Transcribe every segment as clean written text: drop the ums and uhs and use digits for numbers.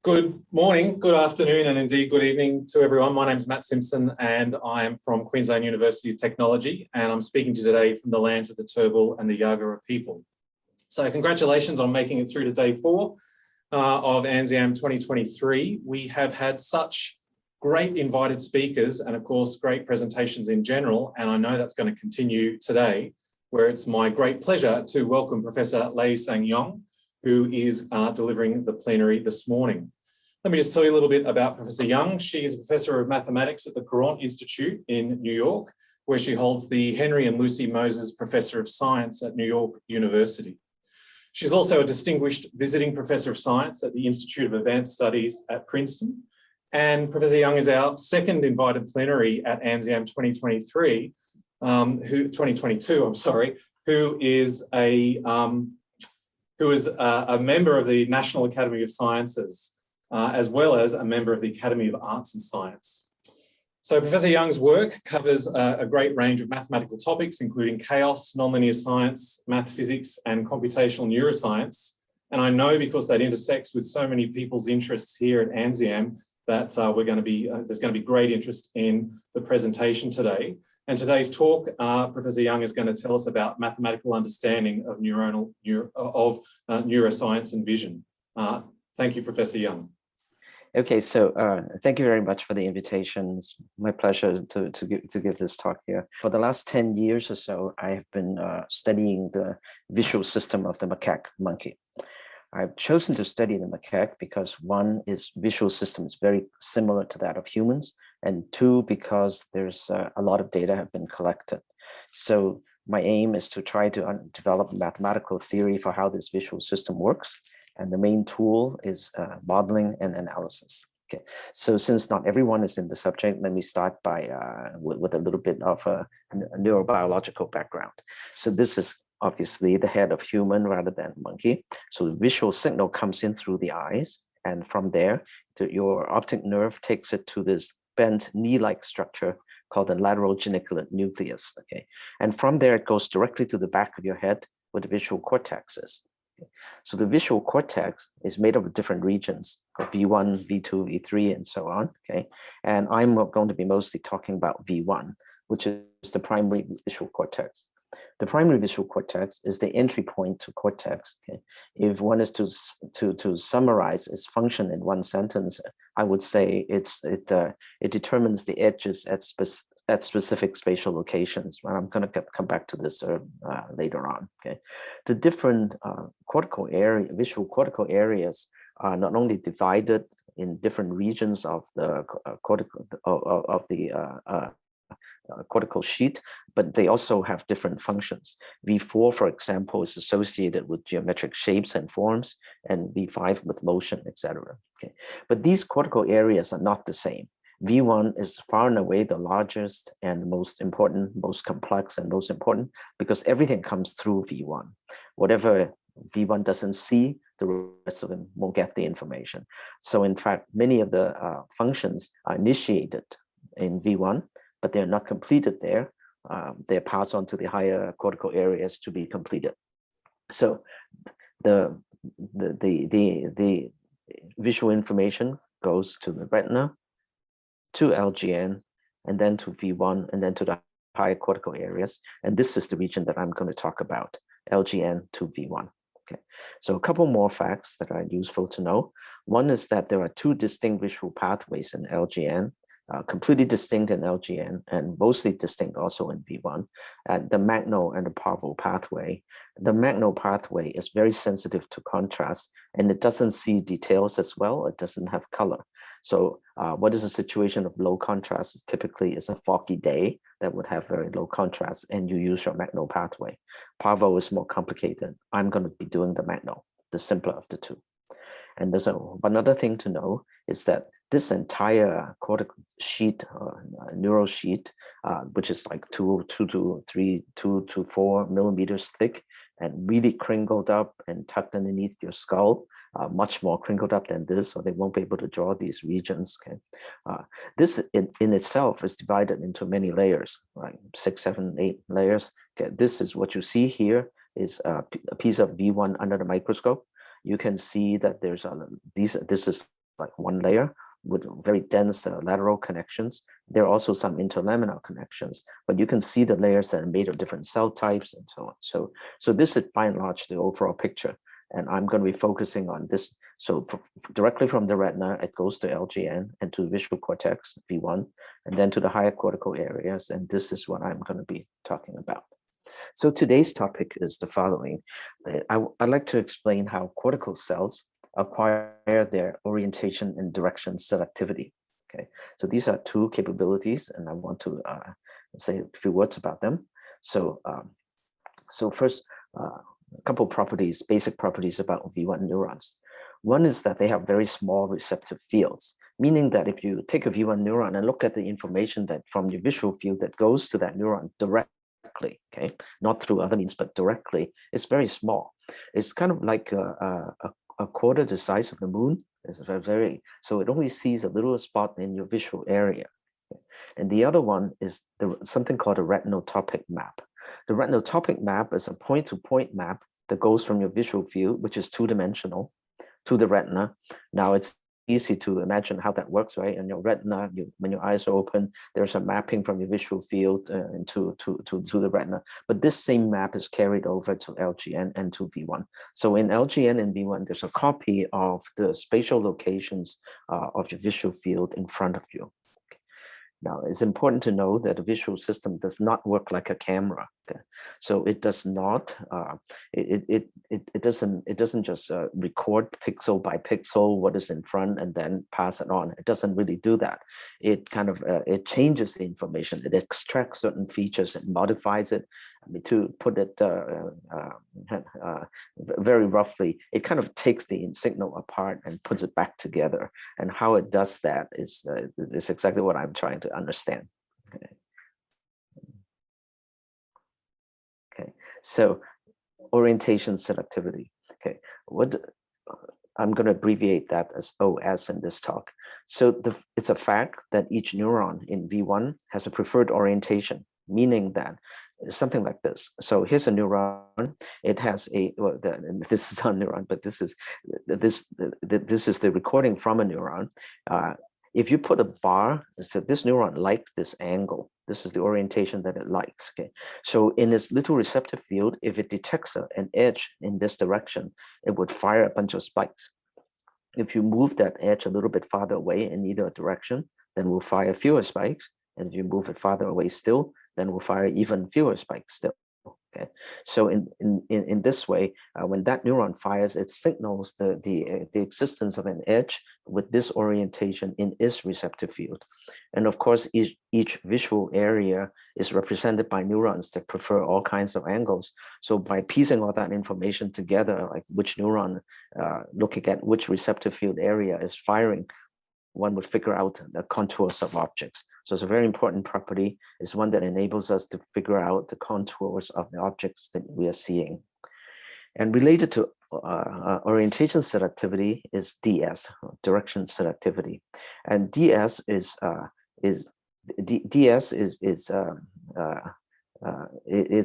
Good morning, good afternoon, and indeed good evening to everyone. My name is Matt Simpson and I am from Queensland University of Technology, and I'm speaking to you today from the lands of the Turrbal and the Yagara people. So congratulations on making it through to day 4 of ANZIAM 2023. We have had such great invited speakers and of course great presentations in general, and I know that's going to continue today, where it's my great pleasure to welcome Professor Lei-Sang Yong, who is delivering the plenary this morning. Let me just tell you a little bit about Professor Young. She is a professor of mathematics at the Courant Institute in New York, where she holds the Henry and Lucy Moses Professor of Science at New York University. She's also a distinguished visiting professor of science at the Institute of Advanced Studies at Princeton. And Professor Young is our second invited plenary at ANZIAM 2022, who is a member of the National Academy of Sciences, as well as a member of the Academy of Arts and Science. So Professor Young's work covers a great range of mathematical topics, including chaos, nonlinear science, math physics, and computational neuroscience. And I know because that intersects with so many people's interests here at ANZIAM that there's going to be great interest in the presentation today. And today's talk, Professor Young is going to tell us about mathematical understanding of neuroscience and vision. Thank you, Professor Young. Okay, so thank you very much for the invitation. It's my pleasure to give this talk here. For the last 10 years or so, I have been studying the visual system of the macaque monkey. I've chosen to study the macaque because one is visual system is very similar to that of humans, and two, because there's a lot of data have been collected. So my aim is to try to develop a mathematical theory for how this visual system works. And the main tool is modeling and analysis. Okay, so since not everyone is in the subject, let me start by with a little bit of a neurobiological background. So this is obviously the head of human rather than monkey. So the visual signal comes in through the eyes, and from there, your optic nerve takes it to this bent knee-like structure called the lateral geniculate nucleus. Okay, and from there it goes directly to the back of your head, where the visual cortex is. So the visual cortex is made up of different regions, V1, V2, V3, and so on. Okay, and I'm going to be mostly talking about V1, which is the primary visual cortex. The primary visual cortex is the entry point to cortex. Okay, if one is to summarize its function in one sentence, I would say it determines the edges at specific spatial locations. Well, I'm going to come back to this later on. Okay, the different visual cortical areas are not only divided in different regions of the cortical sheet, but they also have different functions. V4, for example, is associated with geometric shapes and forms, and V5 with motion, etc. Okay, but these cortical areas are not the same. V1 is far and away the largest and most important, most complex and most important, because everything comes through V1. Whatever V1 doesn't see, the rest of them won't get the information. So in fact, many of the functions are initiated in V1, but they're not completed there. They're passed on to the higher cortical areas to be completed. So the visual information goes to the retina, to LGN, and then to V1, and then to the higher cortical areas. And this is the region that I'm going to talk about, LGN to V1. Okay, so a couple more facts that are useful to know. One is that there are two distinct visual pathways in LGN, completely distinct in LGN and mostly distinct also in V1, the magno and the parvo pathway. The magno pathway is very sensitive to contrast, and it doesn't see details as well. It doesn't have color. So what is a situation of low contrast? Typically is a foggy day that would have very low contrast, and you use your magno pathway. Parvo is more complicated. I'm going to be doing the magno, the simpler of the two. And there's one other thing to know is that this entire cortical sheet, neural sheet, which is like 2 to 4 millimeters thick and really crinkled up and tucked underneath your skull, much more crinkled up than this, so they won't be able to draw these regions. Okay, this in itself is divided into many layers, like 6, 7, 8 layers. Okay, this is what you see here is a piece of V1 under the microscope. You can see that there's this is like one layer with very dense lateral connections. There are also some interlaminar connections, but you can see the layers that are made of different cell types and so on. So this is by and large the overall picture. And I'm going to be focusing on this. So directly from the retina, it goes to LGN and to visual cortex, V1, and then to the higher cortical areas. And this is what I'm going to be talking about. So today's topic is the following. I'd like to explain how cortical cells acquire their orientation and direction selectivity. Okay, so these are two capabilities, and I want to say a few words about them. So, so first, a couple properties, basic properties about V1 neurons. One is that they have very small receptive fields, meaning that if you take a V1 neuron and look at the information that from your visual field that goes to that neuron directly, okay, not through other means, but directly, it's very small. It's kind of like a quarter the size of the moon. It's so it only sees a little spot in your visual area. And the other one is something called a retinotopic map. The retinotopic map is a point-to-point map that goes from your visual field, which is two-dimensional, to the retina. Now it's easy to imagine how that works, right? And your retina, when your eyes are open, there's a mapping from your visual field to the retina. But this same map is carried over to LGN and to V1. So in LGN and V1, there's a copy of the spatial locations of your visual field in front of you. Now, it's important to know that the visual system does not work like a camera. Okay? So it does not. It doesn't just record pixel by pixel what is in front and then pass it on. It doesn't really do that. It kind of it changes the information. It extracts certain features and modifies it. I mean, to put it very roughly, it kind of takes the signal apart and puts it back together. And how it does that is exactly what I'm trying to understand. Okay. So orientation selectivity. Okay, I'm going to abbreviate that as OS in this talk. So it's a fact that each neuron in V1 has a preferred orientation, meaning that something like this. So here's a neuron. It has a, well, this is not a neuron, but this is the recording from a neuron. If you put a bar, so this neuron likes this angle. This is the orientation that it likes. Okay, so in this little receptive field, if it detects an edge in this direction, it would fire a bunch of spikes. If you move that edge a little bit farther away in either direction, then we'll fire fewer spikes. And if you move it farther away still, then we'll fire even fewer spikes still. Okay, so in this way, when that neuron fires, it signals the existence of an edge with this orientation in its receptive field. And of course, each visual area is represented by neurons that prefer all kinds of angles. So by piecing all that information together, like which neuron looking at which receptive field area is firing, one would figure out the contours of objects. So it's a very important property. It's one that enables us to figure out the contours of the objects that we are seeing. And related to orientation selectivity is DS, direction selectivity. And DS is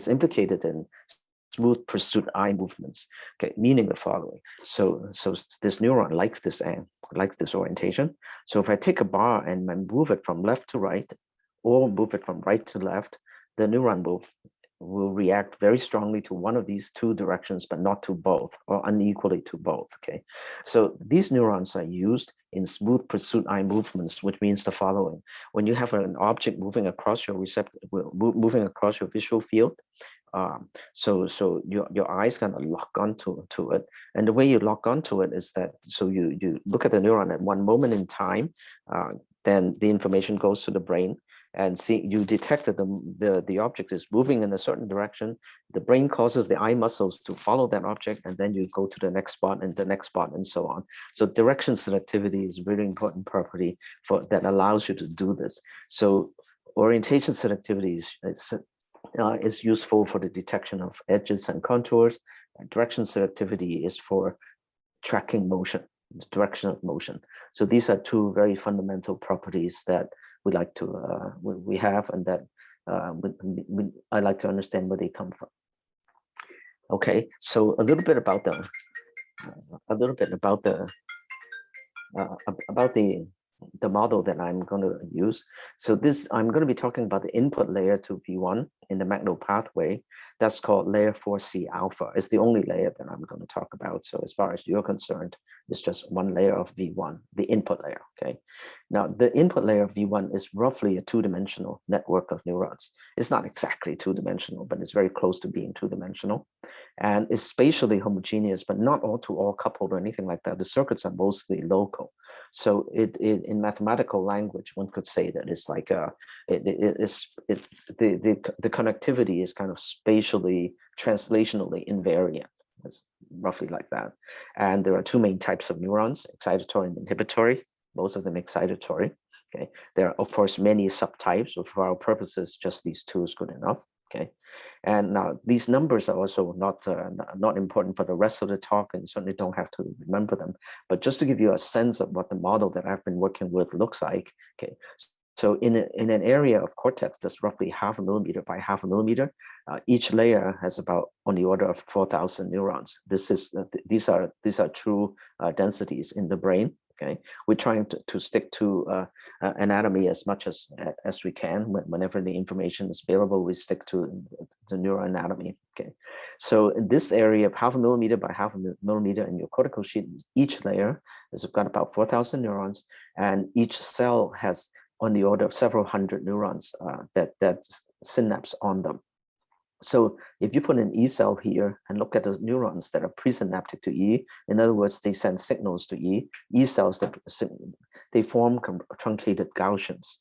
implicated in smooth pursuit eye movements. Okay, meaning the following. So this neuron likes this orientation. So if I take a bar and move it from left to right, or move it from right to left, the neuron will react very strongly to one of these two directions, but not to both, or unequally to both. Okay, so these neurons are used in smooth pursuit eye movements, which means the following: when you have an object moving across your visual field, so your eyes kind of lock onto it, and the way you lock onto it is that so you look at the neuron at one moment in time, then the information goes to the brain, and you detect that the object is moving in a certain direction. The brain causes the eye muscles to follow that object, and then you go to the next spot and the next spot and so on. So direction selectivity is a really important property that allows you to do this. So orientation selectivity is useful for the detection of edges and contours. And direction selectivity is for tracking motion, the direction of motion. So these are two very fundamental properties that we like to we have, and that I like to understand where they come from. Okay, so a little bit about the about the model that I'm going to use. So I'm going to be talking about the input layer to V1 in the Magno pathway. That's called layer 4C alpha. It's the only layer that I'm going to talk about. So as far as you're concerned, it's just one layer of V1, the input layer. Okay. Now the input layer of V1 is roughly a two-dimensional network of neurons. It's not exactly two-dimensional, but it's very close to being two-dimensional. And it's spatially homogeneous, but not all coupled or anything like that. The circuits are mostly local. So in mathematical language, one could say that it's like the connectivity is kind of spatially translationally invariant. It's roughly like that. And there are two main types of neurons, excitatory and inhibitory, most of them excitatory. Okay. There are, of course, many subtypes, but for our purposes, just these two is good enough. Okay. And now these numbers are also not important for the rest of the talk, and certainly don't have to remember them. But just to give you a sense of what the model that I've been working with looks like. Okay. So in an area of cortex that's roughly 0.5 millimeter by 0.5 millimeter, each layer has about on the order of 4,000 neurons. These are true densities in the brain. Okay, we're trying to stick to anatomy as much as we can. Whenever the information is available, we stick to the neuroanatomy. Okay, so in this area of 0.5 millimeter by 0.5 millimeter in your cortical sheet, each layer has got about 4,000 neurons, and each cell has on the order of several hundred neurons that synapse on them. So if you put an E cell here and look at the neurons that are presynaptic to E, in other words, they send signals to E cells that they form truncated Gaussians.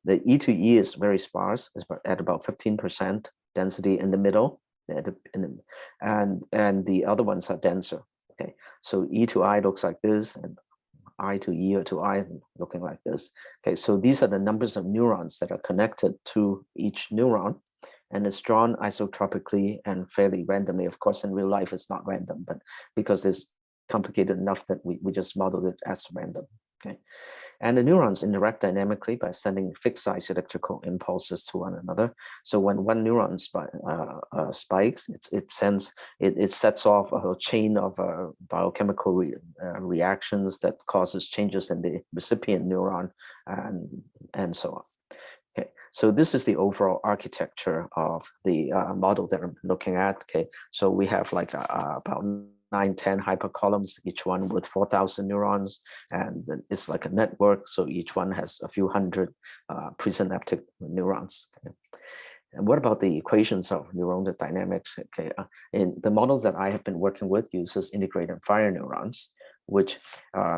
The E to E is very sparse, it's at about 15% density in the middle, and the other ones are denser. Okay, so E to I looks like this, and I to E or to I looking like this. Okay, so these are the numbers of neurons that are connected to each neuron, and it's drawn isotropically and fairly randomly. Of course, in real life, it's not random, but because it's complicated enough that we just modeled it as random. Okay, and the neurons interact dynamically by sending fixed size electrical impulses to one another. So when one neuron spikes, it sets off a chain of biochemical reactions that causes changes in the recipient neuron and so on. Okay, so this is the overall architecture of the model that I'm looking at. Okay, so we have like about 9-10 hypercolumns, each one with 4,000 neurons, and it's like a network. So each one has a few hundred presynaptic neurons. Okay. And what about the equations of neuronal dynamics? Okay, in the models that I have been working with uses integrated fire neurons, which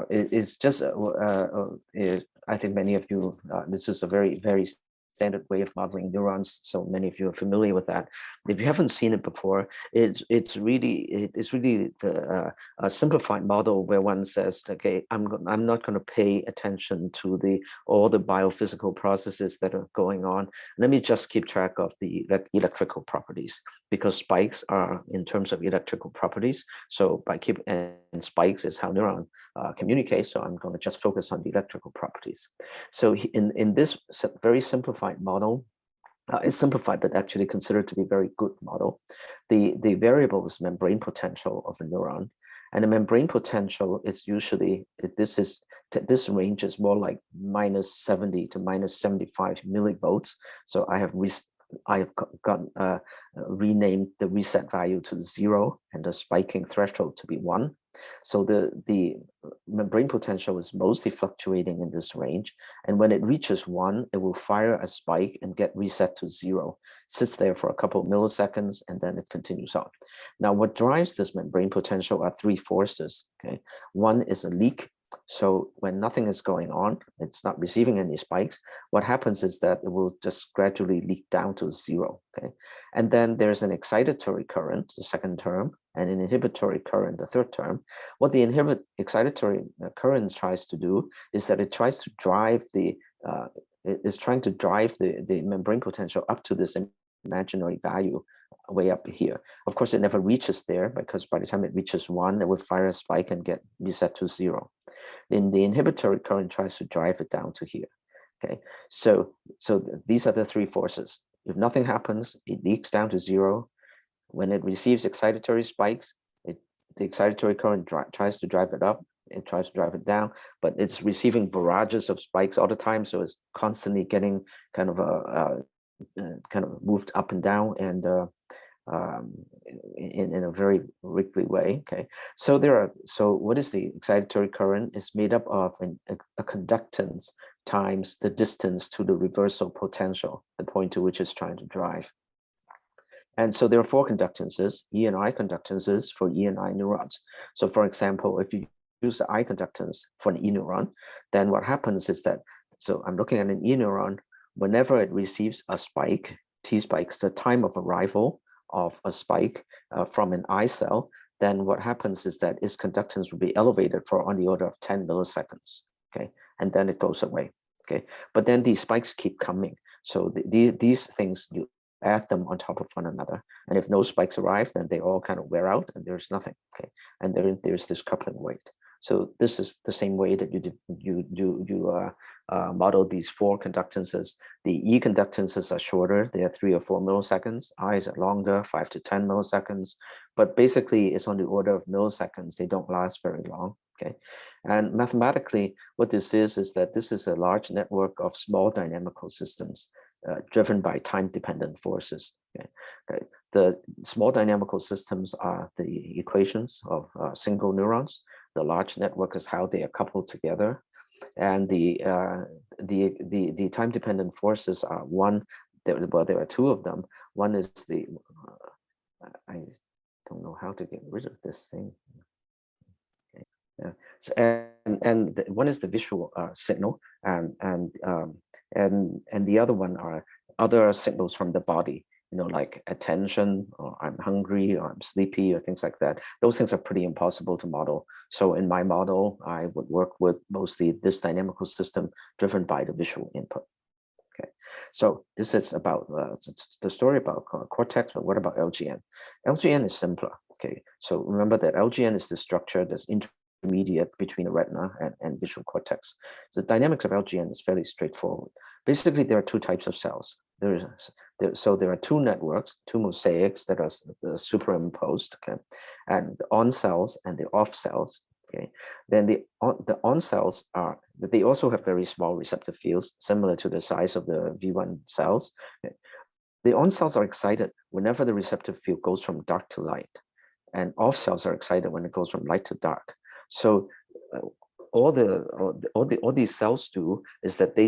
is just I think many of you, this is a very, very standard way of modeling neurons, so many of you are familiar with that. If you haven't seen it before, it's really a simplified model where one says, okay, I'm not going to pay attention to all the biophysical processes that are going on. Let me just keep track of the electrical properties, because spikes are in terms of electrical properties. So and spikes is how neuron communicate. So I'm going to just focus on the electrical properties. So in this very simplified model, it's simplified, but actually considered to be a very good model. The variable is membrane potential of a neuron, and the membrane potential is usually, this range is more like -70 to -75 millivolts. So I have renamed the reset value to 0 and the spiking threshold to be 1. So the membrane potential is mostly fluctuating in this range. And when it reaches 1, it will fire a spike and get reset to 0, sits there for a couple of milliseconds, and then it continues on. Now, what drives this membrane potential are 3 forces. Okay, one is a leak. So when nothing is going on, it's not receiving any spikes, what happens is that it will just gradually leak down to 0. Okay, and then there's an excitatory current, the second term, and an inhibitory current, the third term. What the excitatory current tries to do is that it tries to drive the membrane potential up to this imaginary value way up here. Of course, it never reaches there, because by the time it reaches 1, it will fire a spike and get reset to 0. Then the inhibitory current tries to drive it down to here. Okay, so these are the 3 forces. If nothing happens, it leaks down to 0. When it receives excitatory spikes, the excitatory current tries to drive it up. it tries to drive it down, but it's receiving barrages of spikes all the time, so it's constantly getting kind of moved up and down, and in a very wiggly way. Okay, so what is the excitatory current? It's made up of a conductance times the distance to the reversal potential, the point to which it's trying to drive. And so there are 4 conductances, E and I conductances for E and I neurons. So for example, if you use the I conductance for an E neuron, then what happens is that, so I'm looking at an E neuron, whenever it receives a spike, T spikes, the time of arrival of a spike from an I cell, then what happens is that its conductance will be elevated for on the order of 10 milliseconds, okay? And then it goes away, okay? But then these spikes keep coming. So these things, you add them on top of one another. And if no spikes arrive, then they all kind of wear out and there's nothing, okay? And there's this coupling weight. So this is the same way that you model these 4 conductances. The E conductances are shorter. They are 3 or 4 milliseconds. I's are longer, 5 to 10 milliseconds. But basically, it's on the order of milliseconds. They don't last very long. Okay, and mathematically, what this is that this is a large network of small dynamical systems driven by time-dependent forces. Okay? Okay. The small dynamical systems are the equations of single neurons. The large network is how they are coupled together, and the time-dependent forces are one. Well, there are 2 of them. One is the I don't know how to get rid of this thing. Okay. Yeah. So, and one is the visual signal, and the other one are other signals from the body, you know, like attention, or I'm hungry, or I'm sleepy, or things like that. Those things are pretty impossible to model. So in my model, I would work with mostly this dynamical system driven by the visual input. Okay, so this is about the story about Cortex, but what about LGN? LGN is simpler. Okay, so remember that LGN is the structure that's intermediate between the retina and visual cortex. The dynamics of LGN is fairly straightforward. Basically, there are 2 types of cells. So there are 2 networks, 2 mosaics that are superimposed, okay, and the on cells and the off cells. Okay, then the on cells they also have very small receptive fields, similar to the size of the V1 cells. Okay. The on cells are excited whenever the receptive field goes from dark to light, and off cells are excited when it goes from light to dark. So all these cells do is that they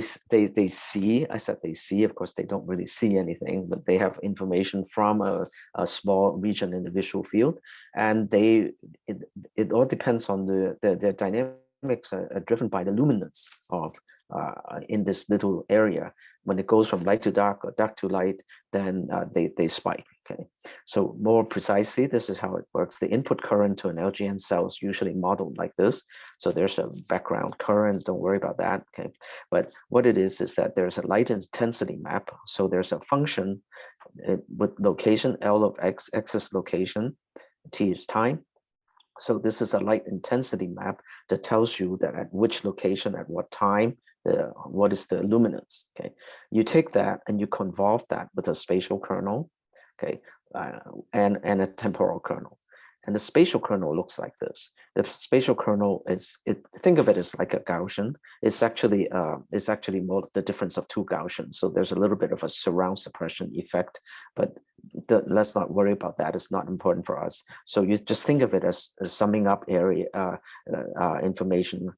see. I said they see. Of course, they don't really see anything, but they have information from a small region in the visual field, and it all depends on their dynamics are driven by the luminance of in this little area. When it goes from light to dark or dark to light, then they spike. Okay, so more precisely, this is how it works. The input current to an LGN cell is usually modeled like this. So there's a background current. Don't worry about that. Okay, but what it is that there's a light intensity map. So there's a function with location L of x. X is location, t is time. So this is a light intensity map that tells you that at which location, at what time, what is the luminance. Okay, you take that and you convolve that with a spatial kernel, okay, and a temporal kernel. And the spatial kernel looks like this. The spatial kernel think of it as like a Gaussian. It's actually more the difference of 2 Gaussians. So there's a little bit of a surround suppression effect, but let's not worry about that. It's not important for us. So you just think of it as summing up area information,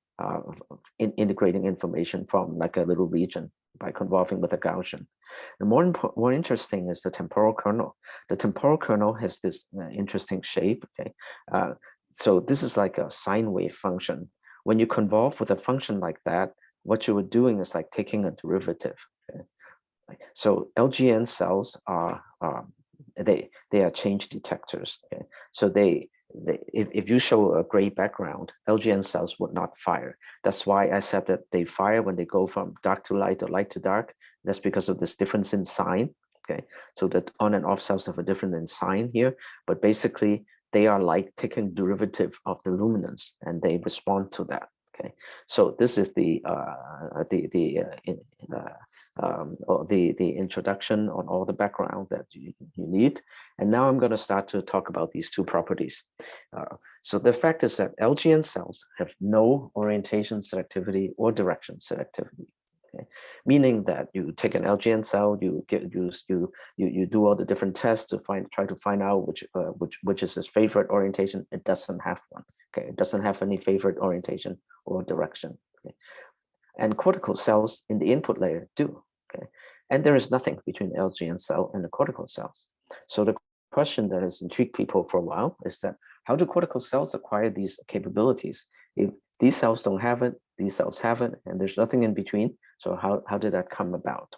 integrating information from like a little region by convolving with a Gaussian. And more interesting is the temporal kernel. The temporal kernel has this interesting shape. Okay, so this is like a sine wave function. When you convolve with a function like that, what you were doing is like taking a derivative. Okay? So LGN cells are change detectors. Okay, so if you show a gray background, LGN cells would not fire. That's why I said that they fire when they go from dark to light or light to dark. That's because of this difference in sign. Okay, so that on and off cells have a difference in sign here, but basically they are like taking derivative of the luminance and they respond to that. Okay, so this is the introduction on all the background that you need. And now I'm going to start to talk about these two properties. So the fact is that LGN cells have no orientation selectivity or direction selectivity. Okay. Meaning that you take an LGN cell, you do all the different tests to try to find out which is its favorite orientation. It doesn't have one. Okay, it doesn't have any favorite orientation or direction. Okay. And cortical cells in the input layer do. Okay, and there is nothing between the LGN cell and the cortical cells. So the question that has intrigued people for a while is that how do cortical cells acquire these capabilities? If these cells don't have it, these cells have it, and there's nothing in between. So how did that come about?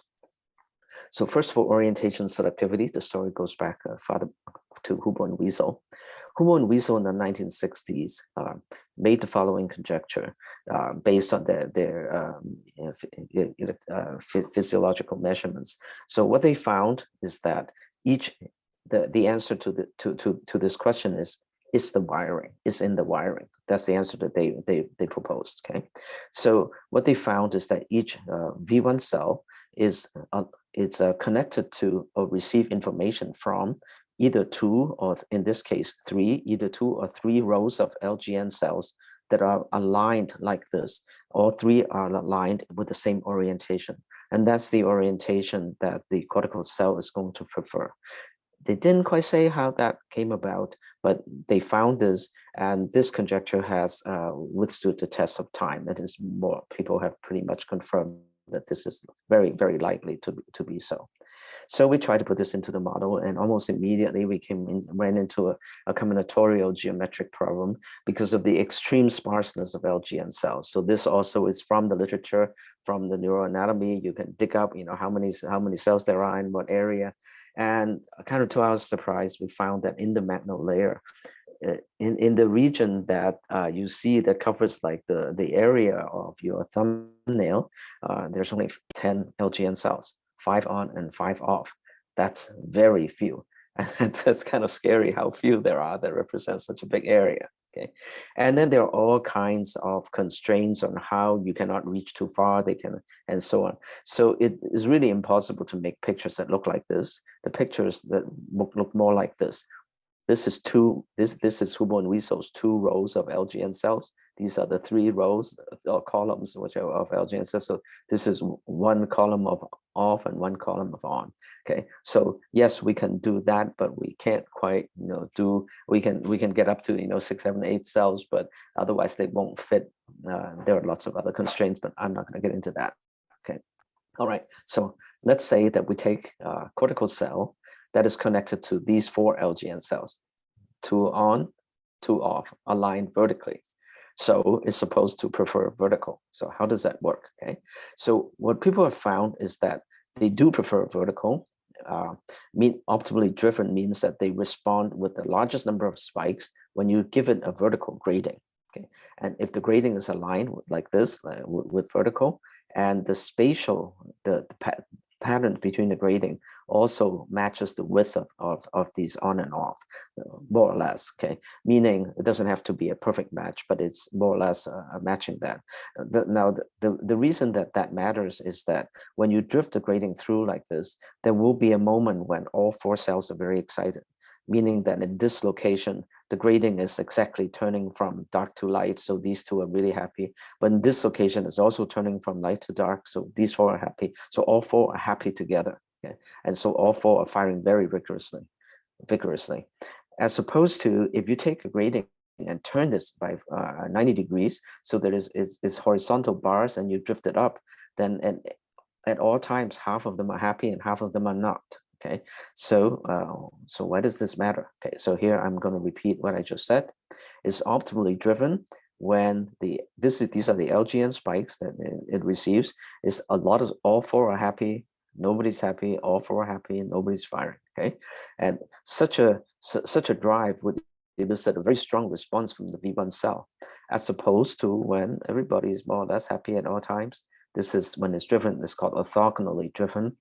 So first of all, orientation selectivity, the story goes back farther to Hubo and Wiesel. Hubo and Wiesel in the 1960s made the following conjecture based on their physiological measurements. So what they found is that the answer to this question is the wiring, is in the wiring. That's the answer that they proposed. Okay, so what they found is that each V1 cell is connected to or receive information from either two, or in this case either two or three rows of LGN cells that are aligned like this. All three are aligned with the same orientation, and that's the orientation that the cortical cell is going to prefer. They didn't quite say how that came about, but they found this, and this conjecture has withstood the test of time. It is more, people have pretty much confirmed that this is very, very likely to be so. So we tried to put this into the model, and almost immediately we ran into a combinatorial geometric problem because of the extreme sparseness of LGN cells. So this also is from the literature, from the neuroanatomy. You can dig up, how many cells there are in what area. And kind of to our surprise, we found that in the magno layer, in the region that you see that covers like the area of your thumbnail, there's only 10 LGN cells, 5 on and 5 off. That's very few. And that's kind of scary how few there are that represent such a big area. Okay, and then there are all kinds of constraints on how you cannot reach too far, and so on. So it is really impossible to make pictures that look like this. The pictures that look more like this. This is Hubo and Wiesel's 2 rows of LGN cells. These are the 3 rows or columns which are of LGN cells. So this is 1 column of off and 1 column of on. Okay, so yes, we can do that, but we can't quite we can get up to 6, 7, 8 cells, but otherwise they won't fit. There are lots of other constraints, but I'm not going to get into that. Okay, all right. So let's say that we take a cortical cell that is connected to these 4 LGN cells, 2 on, 2 off, aligned vertically. So it's supposed to prefer vertical. So how does that work? Okay, so what people have found is that they do prefer vertical. Optimally driven means that they respond with the largest number of spikes when you give it a vertical grading. Okay, and if the grading is aligned like this with vertical, and the spatial the pattern between the grading also matches the width of these on and off, more or less. Okay, meaning it doesn't have to be a perfect match, but it's more or less matching that. Now, the reason that matters is that when you drift the grading through like this, there will be a moment when all 4 cells are very excited, meaning that in this location, the grading is exactly turning from dark to light. So these 2 are really happy. But in this location, it's also turning from light to dark. So these 4 are happy. So all 4 are happy together. Okay? And so all 4 are firing very vigorously. As opposed to if you take a grading and turn this by 90 degrees, so there is horizontal bars and you drift it up, then at all times, half of them are happy and half of them are not. Okay, so why does this matter? Okay, so here I'm going to repeat what I just said. It's optimally driven when these are the LGN spikes that it receives. Is a lot of all 4 are happy, nobody's happy, all 4 are happy, and nobody's firing. Okay, and such a drive would elicit a very strong response from the V1 cell, as opposed to when everybody is more or less happy at all times. This is when it's driven. It's called orthogonally driven.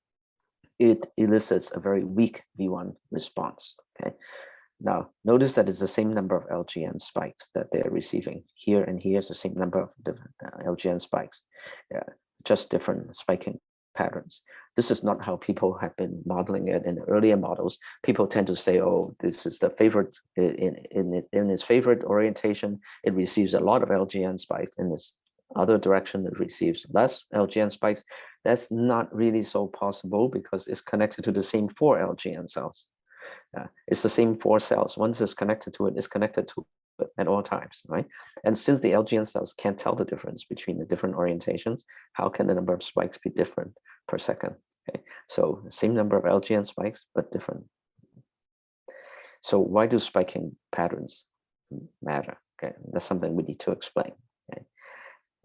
It elicits a very weak V1 response. Okay, Now, notice that it's the same number of LGN spikes that they're receiving. Here and here is the same number of LGN spikes, just different spiking patterns. This is not how people have been modeling it in earlier models. People tend to say, oh, this is the favorite, in its favorite orientation, it receives a lot of LGN spikes. In this other direction, it receives less LGN spikes. That's not really so possible because it's connected to the same 4 LGN cells. It's the same 4 cells. Once it's connected to it, it's connected to it at all times, right? And since the LGN cells can't tell the difference between the different orientations, how can the number of spikes be different per second? Okay, so same number of LGN spikes, but different. So why do spiking patterns matter? Okay, that's something we need to explain. Okay.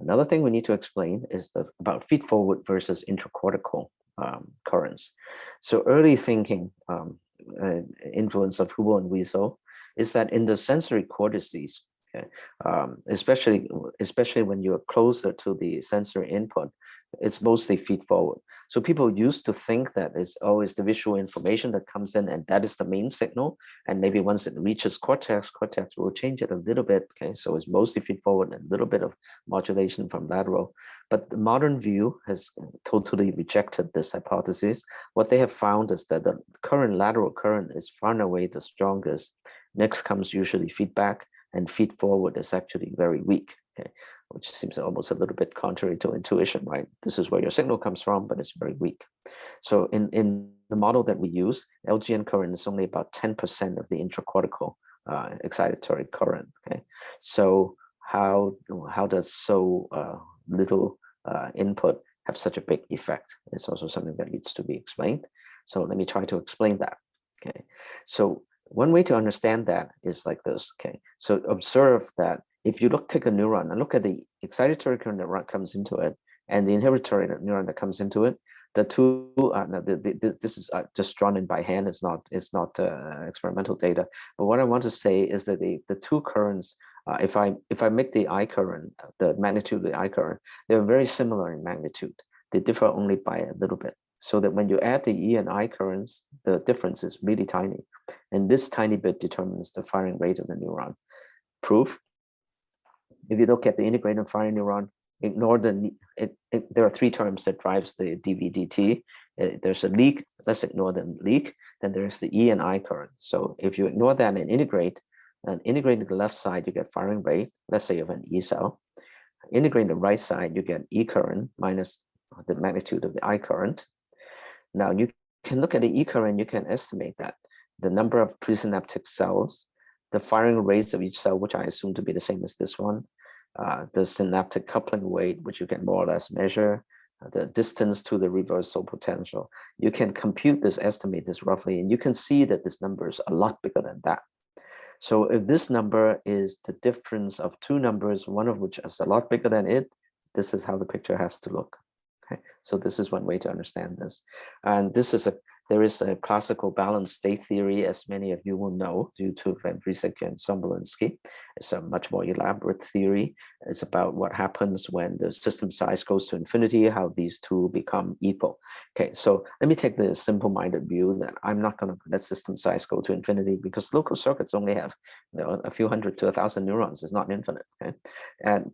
Another thing we need to explain is about feed-forward versus intracortical currents. So early thinking, influence of Hubo and Wiesel, is that in the sensory cortices, okay, especially when you're closer to the sensory input, it's mostly feed forward. So people used to think that it's always the visual information that comes in and that is the main signal. And maybe once it reaches cortex, cortex will change it a little bit. Okay, so it's mostly feed forward and a little bit of modulation from lateral. But the modern view has totally rejected this hypothesis. What they have found is that the current lateral current is far and away the strongest. Next comes usually feedback, and feed forward is actually very weak. Okay, which seems almost a little bit contrary to intuition, right? This is where your signal comes from, but it's very weak. So in the model that we use, LGN current is only about 10% of the intracortical excitatory current. Okay, so how does so little input have such a big effect? It's also something that needs to be explained. So let me try to explain that. Okay, so one way to understand that is like this. Okay, so observe that if you take a neuron and look at the excitatory current that comes into it and the inhibitory neuron that comes into it, the two, this is just drawn in by hand. It's not experimental data. But what I want to say is that the two currents, if I make the I current, the magnitude of the I current, they're very similar in magnitude. They differ only by a little bit. So that when you add the E and I currents, the difference is really tiny. And this tiny bit determines the firing rate of the neuron. Proof: if you look at the integrated firing neuron, ignore there are 3 terms that drives the dV/dt. There's a leak, let's ignore the leak. Then there's the E and I current. So if you ignore that and integrate to the left side, you get firing rate. Let's say you have an E cell. Integrate the right side, you get E current minus the magnitude of the I current. Now you can look at the E current, you can estimate that the number of presynaptic cells, the firing rates of each cell, which I assume to be the same as this one, the synaptic coupling weight, which you can more or less measure, the distance to the reversal potential. You can compute this, estimate this roughly, and you can see that this number is a lot bigger than that. So if this number is the difference of 2 numbers, one of which is a lot bigger than it, this is how the picture has to look. Okay, so this is one way to understand this. And this is there is a classical balanced state theory, as many of you will know, due to Van Vriesek and Sombolinsky. It's a much more elaborate theory. It's about what happens when the system size goes to infinity, how these two become equal. Okay, so let me take the simple-minded view that I'm not going to let system size go to infinity because local circuits only have a few hundred to 1,000 neurons. It's not infinite. Okay,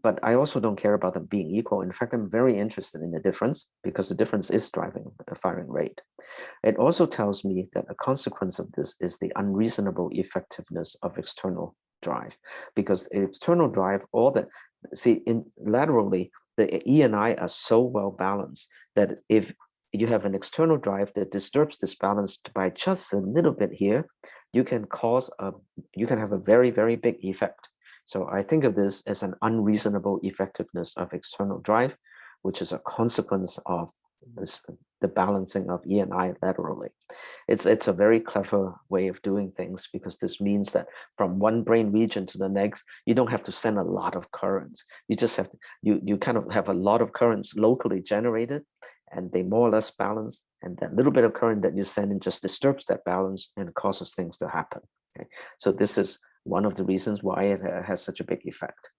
but I also don't care about them being equal. In fact, I'm very interested in the difference because the difference is driving a firing rate. It also tells me that a consequence of this is the unreasonable effectiveness of external drive, because external drive, laterally, the E and I are so well balanced that if you have an external drive that disturbs this balance by just a little bit here, you can have a very, very big effect. So I think of this as an unreasonable effectiveness of external drive, which is a consequence of the balancing of E and I laterally. It's a very clever way of doing things, because this means that from one brain region to the next, you don't have to send a lot of currents. You just have to, you kind of have a lot of currents locally generated, and they more or less balance. And that little bit of current that you send in just disturbs that balance and causes things to happen. Okay? So this is one of the reasons why it has such a big effect.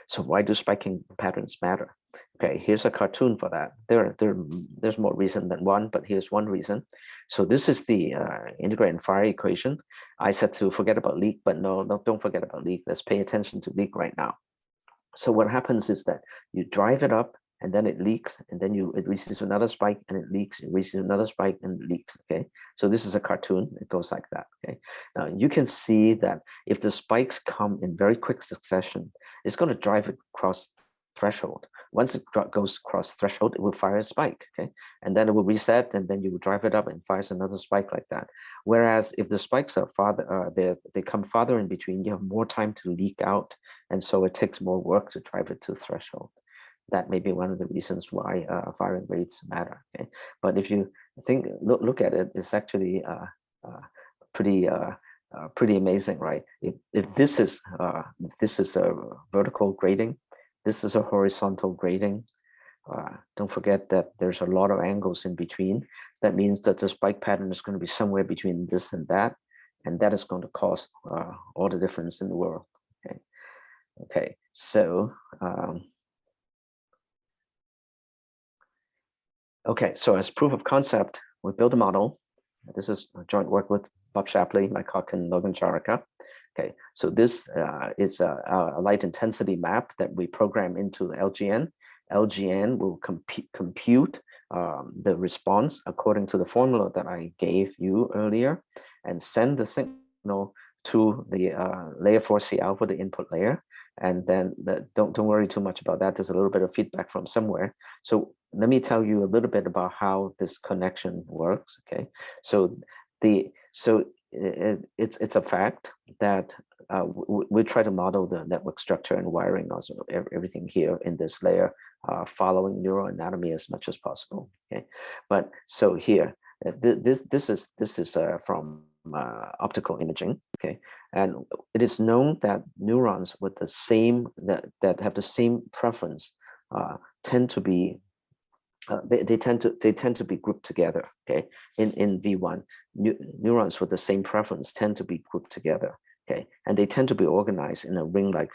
So why do spiking patterns matter? Okay, here's a cartoon for that. There's more reason than one, but here's one reason. So this is the integrate and fire equation. I said to forget about leak, but no, don't forget about leak. Let's pay attention to leak right now. So what happens is that you drive it up and then it leaks, and then it receives another spike and it leaks, it receives another spike and it leaks, okay? So this is a cartoon, it goes like that, okay? Now you can see that if the spikes come in very quick succession, it's gonna drive it across threshold. Once it goes across threshold, it will fire a spike, okay? And then it will reset, and then you will drive it up and fires another spike like that. Whereas if the spikes are farther, they come farther in between, you have more time to leak out, and so it takes more work to drive it to threshold. That may be one of the reasons why firing rates matter. Okay, but if you look at it, it's actually pretty pretty amazing, right? If this is a vertical grading, this is a horizontal grading. Don't forget that there's a lot of angles in between. That means that the spike pattern is going to be somewhere between this and that is going to cause all the difference in the world. Okay, okay, so. Okay, so as proof of concept, we build a model. This is a joint work with Bob Shapley, Macaque, and Logan Charaka. Okay, so this is a light intensity map that we program into the LGN. LGN will compute the response according to the formula that I gave you earlier and send the signal to the layer 4C alpha, the input layer. And then don't worry too much about that. There's a little bit of feedback from somewhere. So let me tell you a little bit about how this connection works. Okay, so it's a fact that we try to model the network structure and wiring, also everything here in this layer, following neuroanatomy as much as possible. Okay, but so here, this is from optical imaging. Okay, and it is known that neurons with the same that have the same preference tend to be they tend to be grouped together. Okay, in V1, neurons with the same preference tend to be grouped together. Okay, and they tend to be organized in a ring like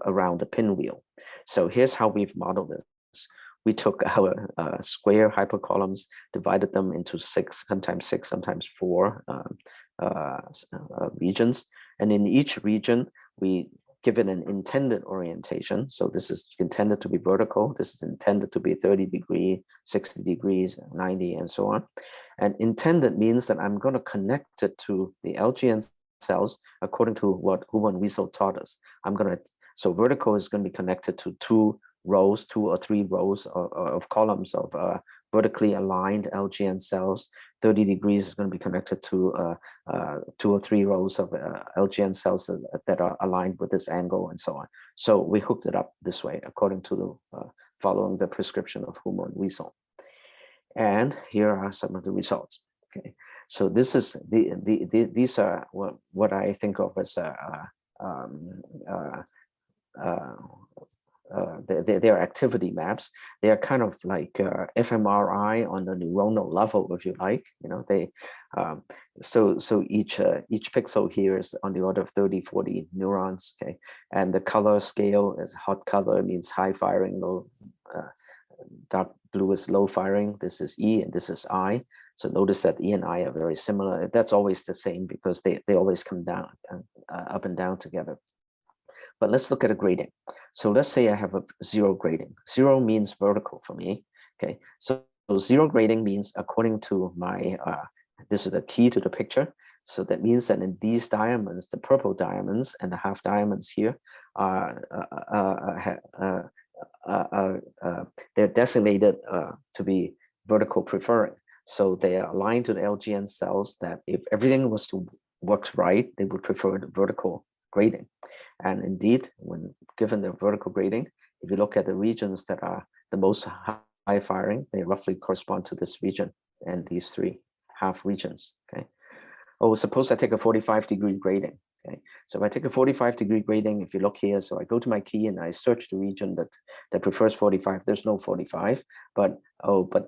around a pinwheel. So here's how we've modeled this. We took our square hypercolumns, divided them into sometimes four regions, and in each region we give it an intended orientation. So this is intended to be vertical. This is intended to be 30 degrees, 60 degrees, 90, and so on. And intended means that I'm going to connect it to the LGN cells according to what Hubo and Wiesel taught us. So vertical is going to be connected to two or three rows of columns of vertically aligned LGN cells. 30 degrees is going to be connected to 2 or 3 rows of LGN cells that are aligned with this angle, and so on. So we hooked it up this way according to following the prescription of Hubo and Wiesel. And here are some of the results. Okay, so this is these are what I think of as their activity maps. They are kind of like fMRI on the neuronal level, if you like. You know, they so each pixel here is on the order of 30-40 neurons. Okay, and the color scale is hot color means high firing, low dark blue is low firing. This is E and this is I. So notice that E and I are very similar. That's always the same because they always come down up and down together. But let's look at a grading. So let's say I have a 0 grading. 0 means vertical for me. Okay, so 0 grading means according to my, this is the key to the picture. So that means that in these diamonds, the purple diamonds and the half diamonds here they're designated to be vertical preferring. So they are aligned to the LGN cells that if everything was to work right, they would prefer the vertical grading. And indeed, when given the vertical grading, if you look at the regions that are the most high firing, they roughly correspond to this region and these 3 half regions. Okay. Oh, suppose I take a 45-degree grading. Okay, so if I take a 45-degree grading, if you look here, so I go to my key and I search the region that prefers 45. There's no 45, but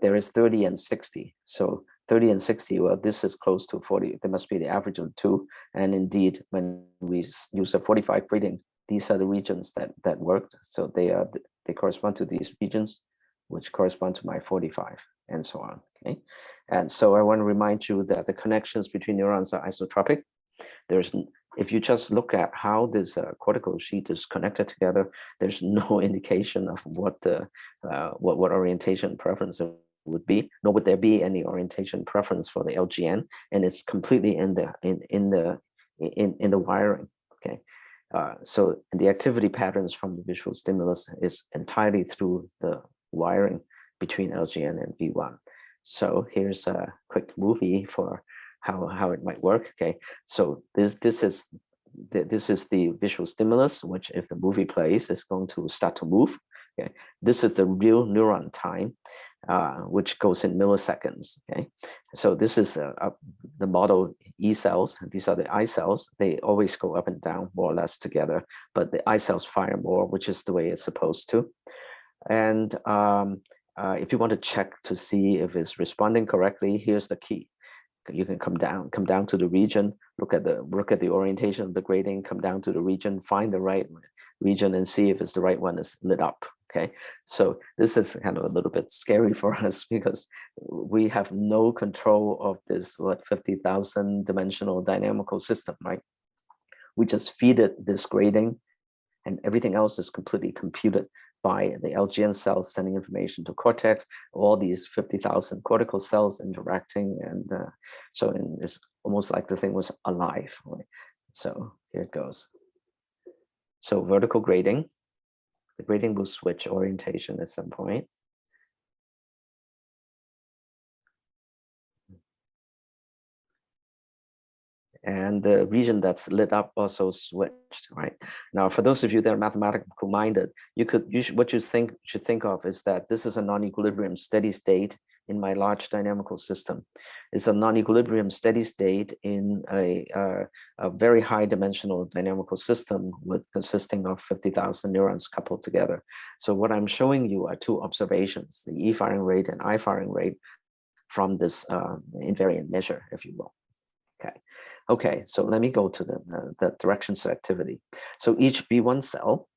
there is 30 and 60. So 30 and 60, well, this is close to 40. There must be the average of 2. And indeed, when we use a 45 grading, these are the regions that worked. So they correspond to these regions. which correspond to my 45, and so on. Okay, and so I want to remind you that the connections between neurons are isotropic. If you just look at how this cortical sheet is connected together, there's no indication of what orientation preference would be, nor would there be any orientation preference for the LGN, and it's completely in the wiring. Okay, so the activity patterns from the visual stimulus is entirely through the wiring between LGN and V1. So here's a quick movie for how it might work. Okay, so this is the visual stimulus, which if the movie plays is going to start to move. Okay, this is the real neuron time, which goes in milliseconds. Okay, so this is the model E cells. These are the I cells. They always go up and down more or less together, but the I cells fire more, which is the way it's supposed to. And if you want to check to see if it's responding correctly, here's the key. You can come down to the region, look at the orientation of the grading, come down to the region, find the right region, and see if it's the right one is lit up. Okay, so this is kind of a little bit scary for us because we have no control of this 50,000 dimensional dynamical system, right? We just feed it this grading, and everything else is completely computed by the LGN cells sending information to cortex, all these 50,000 cortical cells interacting. And so it's almost like the thing was alive. Right? So here it goes. So vertical grading, the grading will switch orientation at some point. And the region that's lit up also switched, right? Now, for those of you that are mathematical minded, what you should think of is that this is a non-equilibrium steady state in my large dynamical system. It's a non-equilibrium steady state in a very high dimensional dynamical system consisting of 50,000 neurons coupled together. So what I'm showing you are two observations, the E firing rate and I firing rate from this invariant measure, if you will. Okay, so let me go to the direction selectivity. So each V1 cell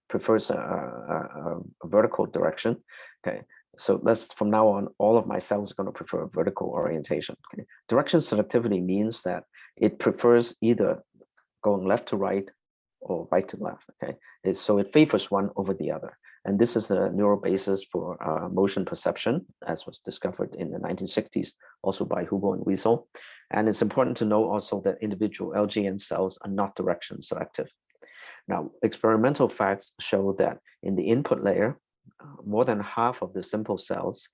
prefers a vertical direction. Okay, so from now on, all of my cells are going to prefer vertical orientation. Okay, direction selectivity means that it prefers either going left to right or right to left. Okay, so it favors one over the other. And this is a neural basis for motion perception, as was discovered in the 1960s, also by Hugo and Wiesel. And it's important to know also that individual LGN cells are not direction selective. Now, experimental facts show that in the input layer, more than half of the simple cells,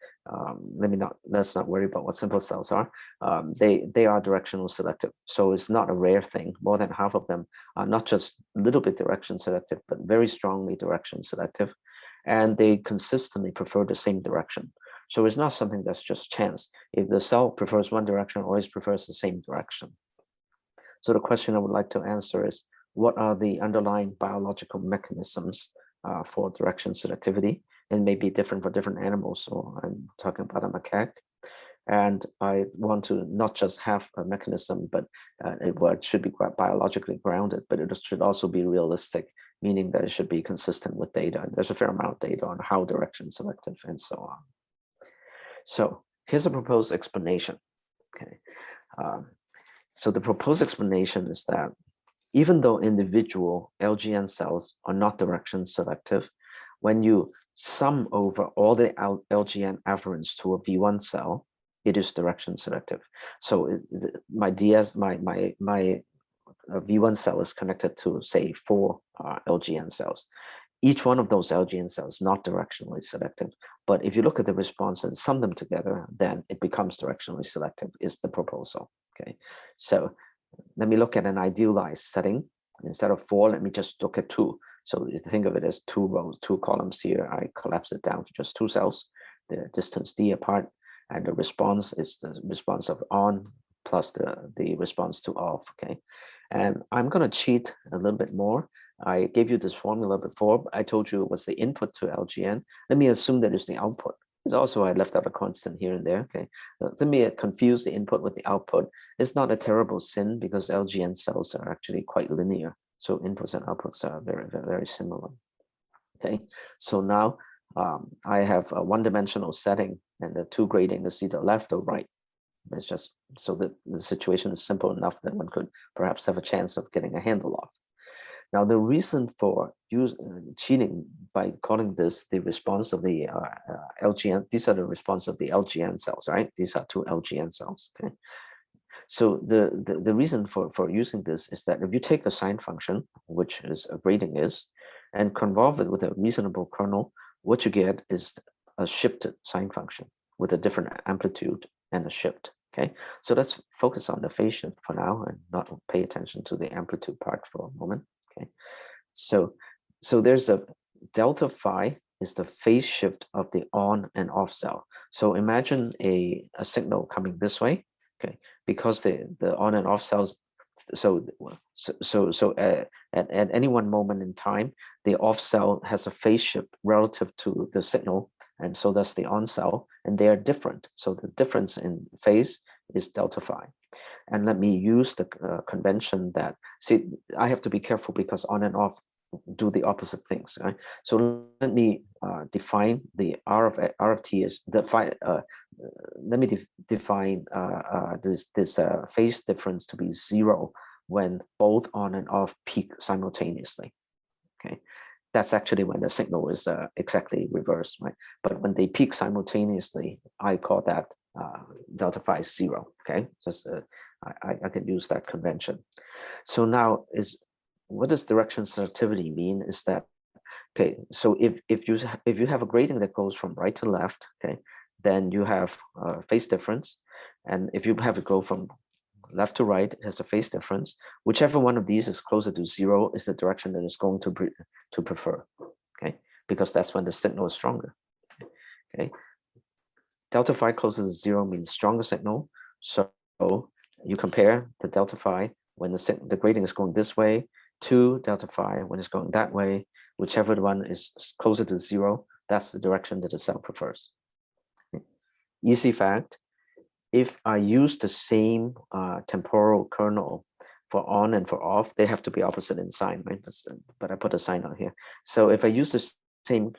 let's not worry about what simple cells are, they are directional selective. So it's not a rare thing. More than half of them are not just a little bit direction selective, but very strongly direction selective. And they consistently prefer the same direction. So it's not something that's just chance. If the cell prefers one direction, always prefers the same direction. So the question I would like to answer is, what are the underlying biological mechanisms for direction selectivity? And may be different for different animals. So I'm talking about a macaque. And I want to not just have a mechanism, but it should be quite biologically grounded, but it should also be realistic, meaning that it should be consistent with data. And there's a fair amount of data on how direction selective and so on. So here's a proposed explanation. Okay, so the proposed explanation is that even though individual LGN cells are not direction selective, when you sum over all the LGN afferents to a V1 cell, it is direction selective. So my V1 cell is connected to, say, 4 LGN cells. Each one of those LGN cells not directionally selective, but if you look at the response and sum them together, then it becomes directionally selective, is the proposal. Okay, so let me look at an idealized setting. Instead of 4, let me just look at 2. So you think of it as 2 rows, 2 columns here. I collapse it down to just 2 cells, the distance d apart, and the response is the response of on plus the response to off. Okay, and I'm going to cheat a little bit more. I gave you this formula before, but I told you it was the input to LGN. Let me assume that it's the output. It's also, I left out a constant here and there. Okay, let me confuse the input with the output. It's not a terrible sin because LGN cells are actually quite linear. So inputs and outputs are very, very, very similar. Okay, so now I have a one-dimensional setting, and the two grading is either left or right. It's just so that the situation is simple enough that one could perhaps have a chance of getting a handle off. Now, the reason for cheating by calling this the response of the LGN, these are the response of the LGN cells, right? These are two LGN cells, okay? So the reason for using this is that if you take a sign function, which is a grading is, and convolve it with a reasonable kernel, what you get is a shifted sign function with a different amplitude and a shift, okay? So let's focus on the phase shift for now and not pay attention to the amplitude part for a moment, okay? So there's a delta phi is the phase shift of the on and off cell. So imagine a signal coming this way, okay, because the on and off cells, at any one moment in time, the off cell has a phase shift relative to the signal, and so does the on cell, and they are different. So the difference in phase is delta phi. And let me use the convention that, see, I have to be careful because on and off do the opposite things, right? So let me define the R of T is the phi. Let me define this phase difference to be 0 when both on and off peak simultaneously. Okay, that's actually when the signal is exactly reversed, right? But when they peak simultaneously, I call that delta phi 0. Okay, just I can use that convention. So now what does direction selectivity mean? Is that, okay, so if you have a grading that goes from right to left, okay, then you have a phase difference, and if you have it go from left to right, it has a phase difference. Whichever one of these is closer to 0 is the direction that is going to prefer, okay, because that's when the signal is stronger. Okay, delta phi closer to 0 means stronger signal. So you compare the delta phi when the grading is going this way to delta phi when it's going that way. Whichever one is closer to 0, that's the direction that the cell prefers. Okay. Easy fact, if I use the same temporal kernel for on and for off, they have to be opposite in sign, right? But I put a sign on here. So if I use the same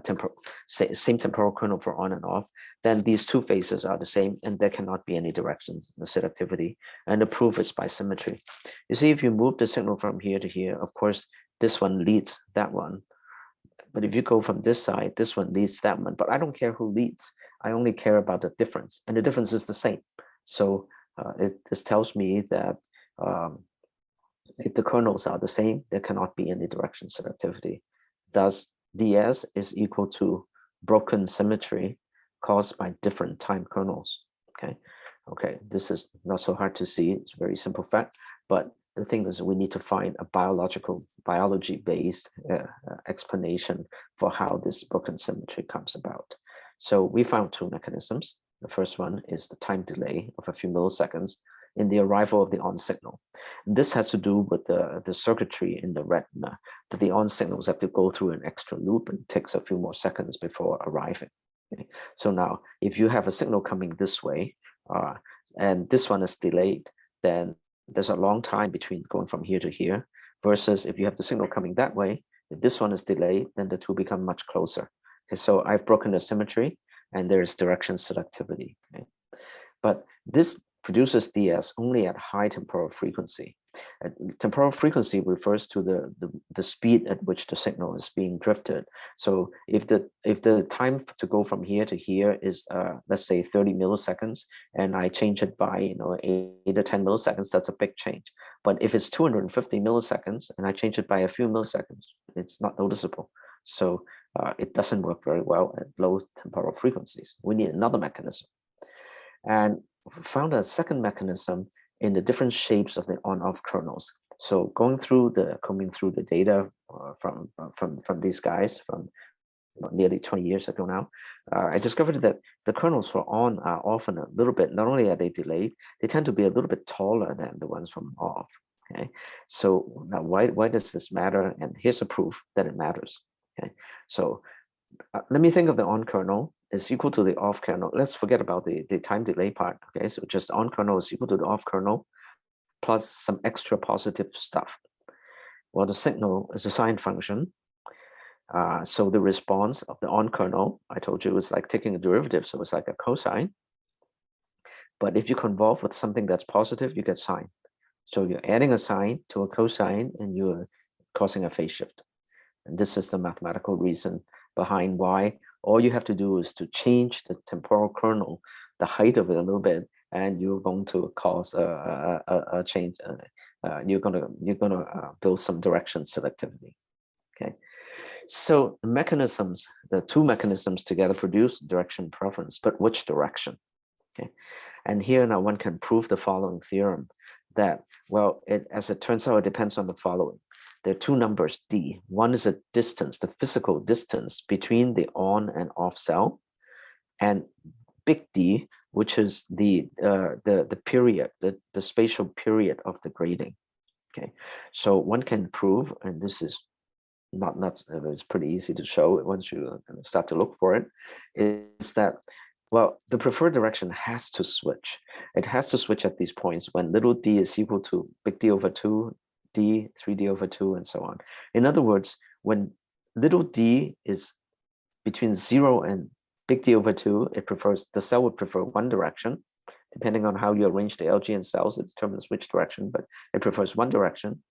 temporal kernel for on and off, then these two phases are the same, and there cannot be any directions in the selectivity. And the proof is by symmetry. You see, if you move the signal from here to here, of course, this one leads that one. But if you go from this side, this one leads that one. But I don't care who leads. I only care about the difference, and the difference is the same. So this tells me that if the kernels are the same, there cannot be any direction selectivity. Thus, ds is equal to broken symmetry caused by different time kernels. Okay, this is not so hard to see. It's a very simple fact, but the thing is we need to find a biology-based explanation for how this broken symmetry comes about. So we found two mechanisms. The first one is the time delay of a few milliseconds in the arrival of the on signal. And this has to do with the circuitry in the retina, that the on signals have to go through an extra loop and takes a few more seconds before arriving. Okay. So now, if you have a signal coming this way, and this one is delayed, then there's a long time between going from here to here, versus if you have the signal coming that way, if this one is delayed, then the two become much closer. Okay, so I've broken the symmetry, and there's direction selectivity. Okay. But this produces DS only at high temporal frequency. Temporal frequency refers to the speed at which the signal is being drifted. So if the time to go from here to here is let's say 30 milliseconds, and I change it by 8 or 10 milliseconds, that's a big change. But if it's 250 milliseconds and I change it by a few milliseconds, it's not noticeable. So it doesn't work very well at low temporal frequencies. We need another mechanism. And found a second mechanism in the different shapes of the on-off kernels. So combing through the data from these guys from nearly 20 years ago now, I discovered that the kernels for on are often a little bit, not only are they delayed, they tend to be a little bit taller than the ones from off. Okay, so now why does this matter? And here's a proof that it matters. Okay, so let me think of the on kernel is equal to the off kernel. Let's forget about the time delay part. Okay, so just on kernel is equal to the off kernel plus some extra positive stuff. Well, the signal is a sign function. So the response of the on kernel, I told you, was like taking a derivative, so it's like a cosine. But if you convolve with something that's positive, you get sine. So you're adding a sine to a cosine and you're causing a phase shift. And this is the mathematical reason behind why all you have to do is to change the temporal kernel, the height of it a little bit, and you're going to cause a change. You're gonna build some direction selectivity. Okay. So the mechanisms, the two mechanisms together produce direction preference, but which direction? Okay. And here now one can prove the following theorem that, well, as it turns out, it depends on the following. There are two numbers, d. One is a distance, the physical distance between the on and off cell, and big D, which is the period, the spatial period of the grading. Okay, so one can prove, and this is not it's pretty easy to show once you start to look for it, is that, well, the preferred direction has to switch. It has to switch at these points when little d is equal to big D over 2, d, 3d over 2, and so on. In other words, when little d is between 0 and big D over 2, the cell would prefer one direction. Depending on how you arrange the LGN cells, it determines which direction, but it prefers one direction.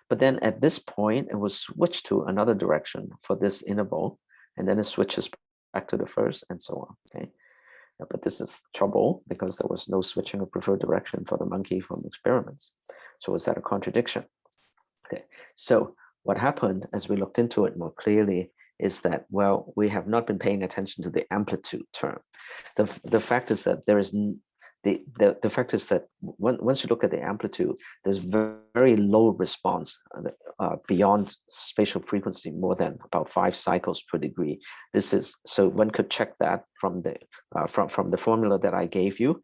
But then at this point, it will switch to another direction for this interval, and then it switches back to the first, and so on. Okay. But this is trouble because there was no switching of preferred direction for the monkey from experiments. So is that a contradiction? Okay. So what happened as we looked into it more clearly is that, well, we have not been paying attention to the amplitude term. The fact is that there is the fact is that once you look at the amplitude, there's very low response beyond spatial frequency, more than about 5 cycles per degree. This is, so one could check that from the formula that I gave you.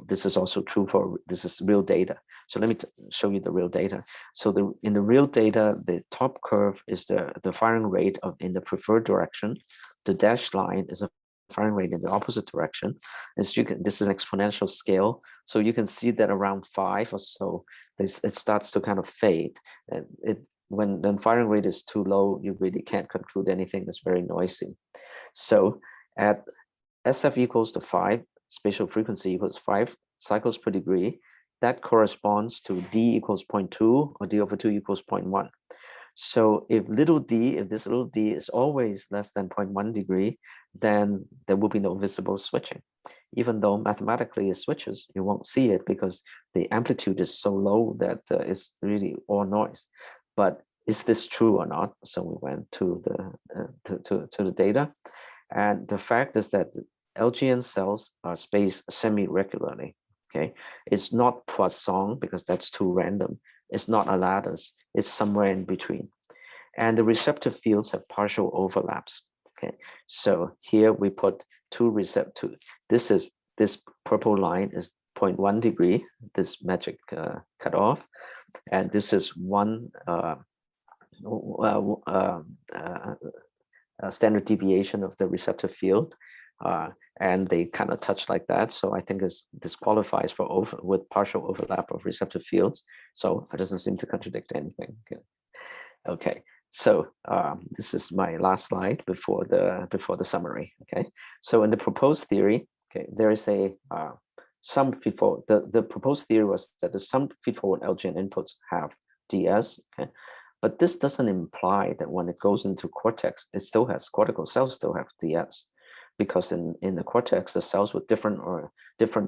This is also true for, this is real data. So let me show you the real data. So in the real data, the top curve is the firing rate in the preferred direction. The dashed line is a firing rate in the opposite direction. As you can, this is an exponential scale, so you can see that around 5 or so, it starts to kind of fade. And when the firing rate is too low, you really can't conclude anything. It's very noisy. So at SF equals to 5, spatial frequency equals 5 cycles per degree, that corresponds to D equals 0.2 or D over 2 equals 0.1. So if this little d is always less than 0.1 degree, then there will be no visible switching. Even though mathematically it switches, you won't see it because the amplitude is so low that it's really all noise. But is this true or not? So we went to the data, and the fact is that LGN cells are spaced semi-regularly. Okay, it's not Poisson because that's too random. It's not a lattice. It's somewhere in between. And the receptive fields have partial overlaps. Okay, so here we put two receptors. This purple line is 0.1 degree, this magic cutoff. And this is one standard deviation of the receptive field. And they kind of touch like that. So I think this qualifies for with partial overlap of receptive fields. So it doesn't seem to contradict anything. Okay, so this is my last slide before the summary. Okay, so in the proposed theory, okay, there is a sum feedforward. The proposed theory was that the sum feedforward LGN inputs have DS. Okay, but this doesn't imply that when it goes into cortex, it still has cortical cells still have DS. Because in the cortex, the cells with different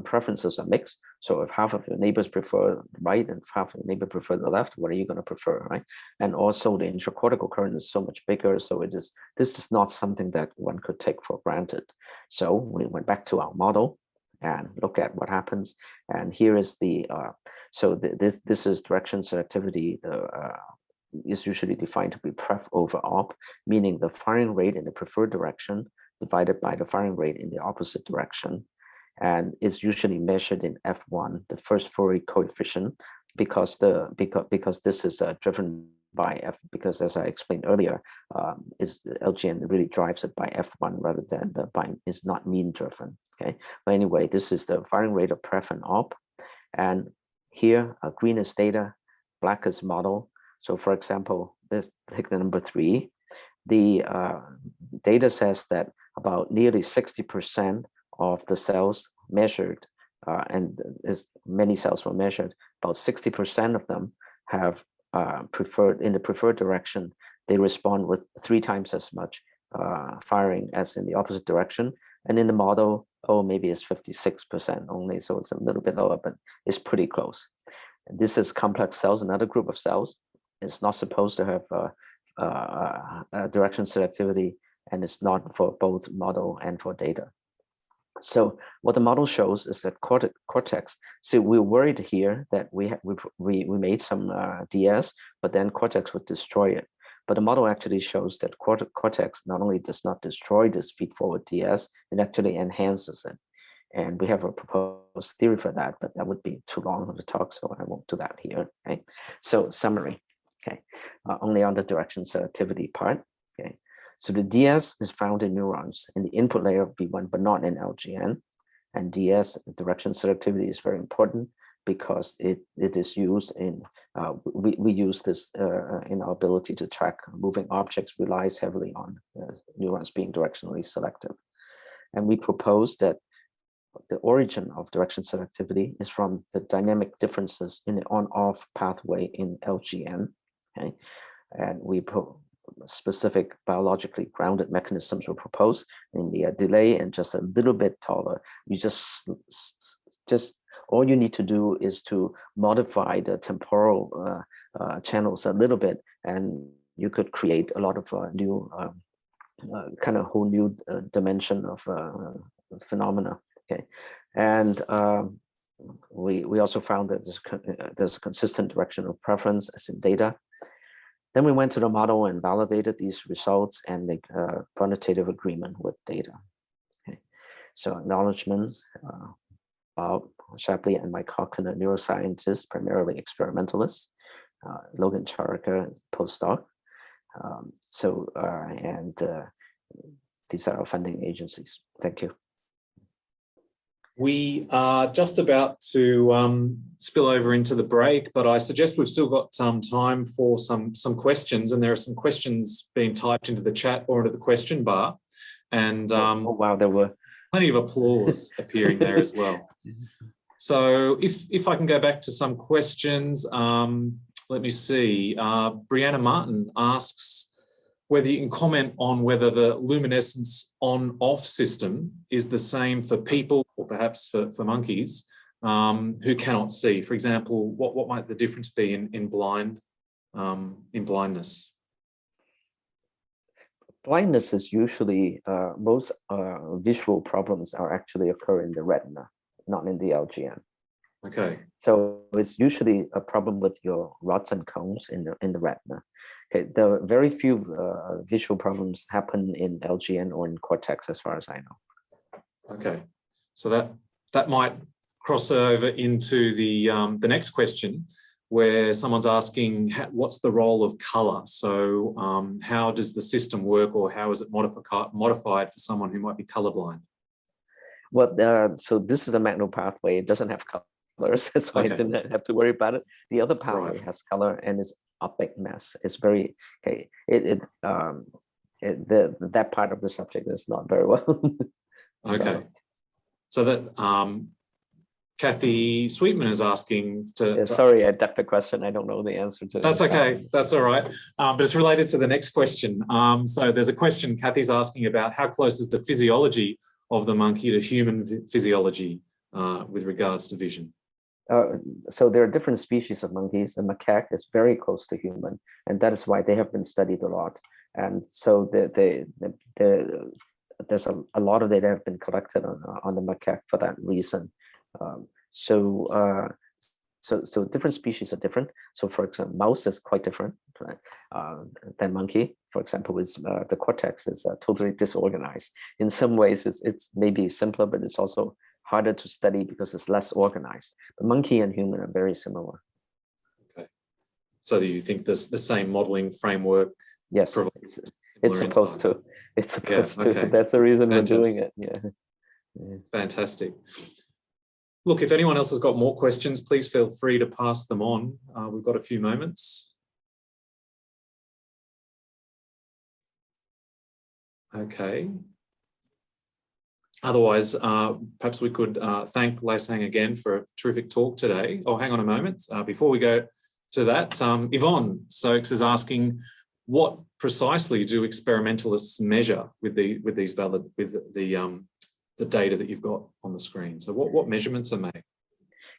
preferences are mixed. So if half of your neighbors prefer right and half of your neighbor prefer the left, what are you going to prefer, right? And also the intracortical current is so much bigger. So this is not something that one could take for granted. So we went back to our model and look at what happens. And here is this is direction selectivity. Is usually defined to be pref over op, meaning the firing rate in the preferred direction divided by the firing rate in the opposite direction, and is usually measured in F1, the first Fourier coefficient, because this is driven by F, because as I explained earlier, is LGN really drives it by F1 rather than is not mean driven. Okay, but anyway, this is the firing rate of pref and op, and here green is data, black is model. So for example, let's pick the number 3. the data says that about nearly 60% of the cells measured, and as many cells were measured, about 60% of them have in the preferred direction. They respond with 3 times as much firing as in the opposite direction. And in the model, maybe it's 56% only, so it's a little bit lower, but it's pretty close. And this is complex cells, another group of cells. It's not supposed to have direction selectivity, and it's not for both model and for data. So what the model shows is that Cortex. So we're worried here that we made some DS, but then Cortex would destroy it. But the model actually shows that Cortex not only does not destroy this feed-forward DS, it actually enhances it. And we have a proposed theory for that, but that would be too long of a talk, so I won't do that here. Okay. So summary. Okay. Only on the direction selectivity part. Okay. So the DS is found in neurons in the input layer of B1, but not in LGN. And DS direction selectivity is very important because it is used in, we use this in our ability to track moving objects, relies heavily on neurons being directionally selective. And we propose that the origin of direction selectivity is from the dynamic differences in the on-off pathway in LGN. Okay. And we specific biologically grounded mechanisms were proposed in the delay and just a little bit taller. You just all you need to do is to modify the temporal channels a little bit, and you could create a lot of new kind of whole new dimension of phenomena. Okay, and we also found that there's a consistent direction of preference as in data. Then we went to the model and validated these results and the quantitative agreement with data. Okay. So acknowledgements about Shapley and Macaque, neuroscientists, primarily experimentalists, Logan Charaka, postdoc. These are our funding agencies. Thank you. We are just about to spill over into the break, but I suggest we've still got some time for some questions, and there are some questions being typed into the chat or into the question bar. And oh, wow, there were plenty of applause appearing there as well. So if I can go back to some questions, let me see. Brianna Martin asks whether you can comment on whether the luminescence on-off system is the same for people or perhaps for monkeys who cannot see. For example, what might the difference be in blindness? Blindness is usually, most visual problems are actually occur in the retina, not in the LGN. Okay. So it's usually a problem with your rods and cones in the retina. Okay, there are very few visual problems happen in LGN or in Cortex, as far as I know. Okay, so that might cross over into the next question, where someone's asking what's the role of color. So how does the system work, or how is it modified for someone who might be colorblind? Well, so this is a magno pathway. It doesn't have colors. That's why I didn't have to worry about it. The other pathway has color and is a big mess. It's very okay. That part of the subject is not very well. Okay, so that Kathy Sweetman is asking to. Sorry, I ducked the question. I don't know the answer to. That's okay. That's all right. But it's related to the next question. So there's a question Kathy's asking about how close is the physiology of the monkey to human physiology with regards to vision. So there are different species of monkeys. The macaque is very close to human, and that is why they have been studied a lot. And so there's a lot of data have been collected on the macaque for that reason. So different species are different. So for example, mouse is quite different than monkey. For example, the cortex is totally disorganized. In some ways, it's maybe simpler, but it's also harder to study because it's less organized. But monkey and human are very similar. Okay. So do you think the same modeling framework? Yes, it's supposed to. It's supposed to. Okay. That's the reason we're doing it. Yeah. Fantastic. Look, if anyone else has got more questions, please feel free to pass them on. We've got a few moments. Okay. Otherwise, perhaps we could thank Lei Sang again for a terrific talk today. Oh, hang on a moment. Before we go to that, Yvonne Stokes is asking, what precisely do experimentalists measure with the data that you've got on the screen? So what measurements are made?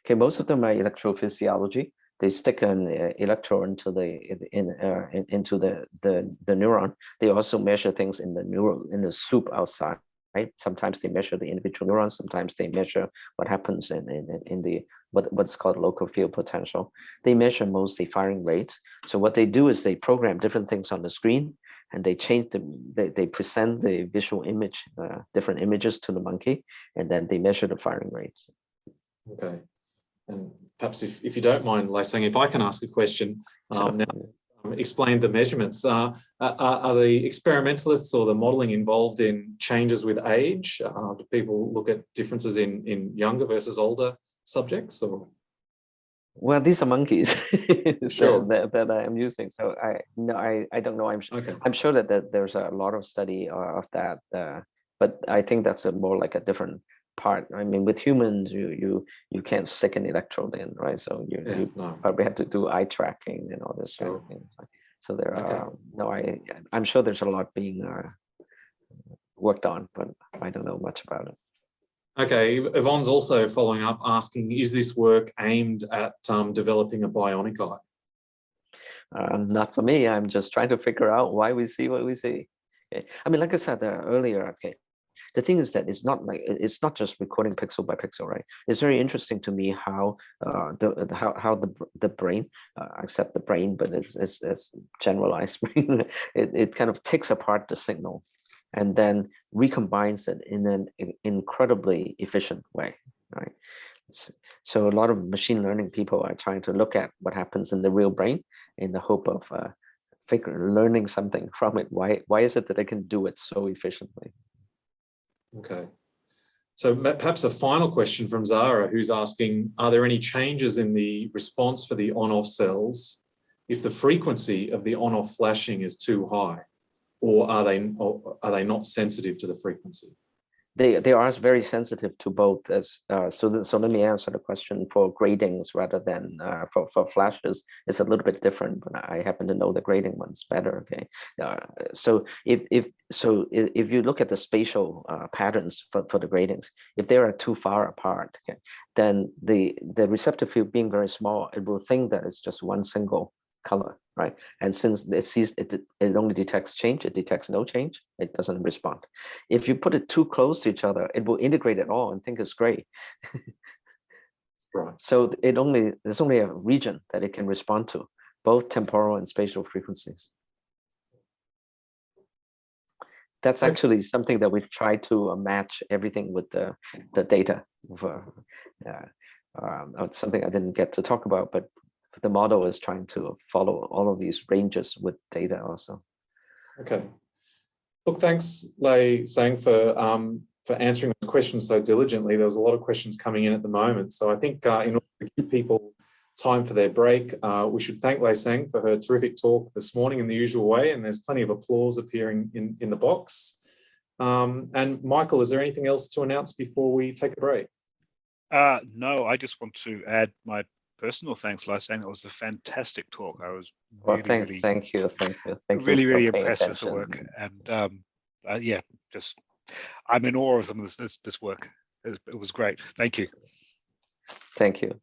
Okay, most of them are electrophysiology. They stick an electrode into the neuron. They also measure things in the soup outside. Right? Sometimes they measure the individual neurons. Sometimes they measure what happens in the what's called local field potential. They measure mostly firing rates. So what they do is they program different things on the screen, and they change they present the visual image, different images to the monkey, and then they measure the firing rates. Okay, and perhaps if you don't mind, Lei Sang, if I can ask a question Sure. now. Explain the measurements. Are the experimentalists or the modelling involved in changes with age? Do people look at differences in younger versus older subjects? Or? Well, these are monkeys Sure. that I am using. So I don't know. I'm sure that there's a lot of study of that, but I think that's more like a different part. I mean, with humans, you can't stick an electrode in, right? So you probably have to do eye tracking and all this kind of things. So there are I'm sure there's a lot being worked on, but I don't know much about it. Okay, Yvonne's also following up asking, is this work aimed at developing a bionic eye? Not for me. I'm just trying to figure out why we see what we see. Okay. I mean, like I said earlier, okay, the thing is that it's not just recording pixel by pixel, right? It's very interesting to me how the brain, except the brain, but it's generalized brain, it kind of takes apart the signal and then recombines it in an incredibly efficient way, right? So a lot of machine learning people are trying to look at what happens in the real brain in the hope of learning something from it. Why is it that they can do it so efficiently? Okay. So perhaps a final question from Zara, who's asking, are there any changes in the response for the on-off cells if the frequency of the on-off flashing is too high, or are they not sensitive to the frequency? They are very sensitive to both. So let me answer the question for gratings rather than for flashes. It's a little bit different, but I happen to know the grating ones better. Okay, so if you look at the spatial patterns for the gratings, if they are too far apart, okay, then the receptor field being very small, it will think that it's just one single color, right? And since it sees it only detects change, it detects no change, it doesn't respond. If you put it too close to each other, it will integrate it all and think it's gray. Right. So there's only a region that it can respond to, both temporal and spatial frequencies. That's actually something that we've tried to match everything with the data. It's something I didn't get to talk about, but the model is trying to follow all of these ranges with data also. Okay. Look, thanks, Lei Sang, for answering those questions so diligently. There was a lot of questions coming in at the moment. So I think in order to give people time for their break, we should thank Lei Sang for her terrific talk this morning in the usual way. And there's plenty of applause appearing in the box. And Michael, is there anything else to announce before we take a break? No, I just want to add my personal thanks, Lei Sang. That was a fantastic talk. I was thank you. Really impressed with the work, and yeah, just I'm in awe of some of this work. It was great. Thank you. Thank you.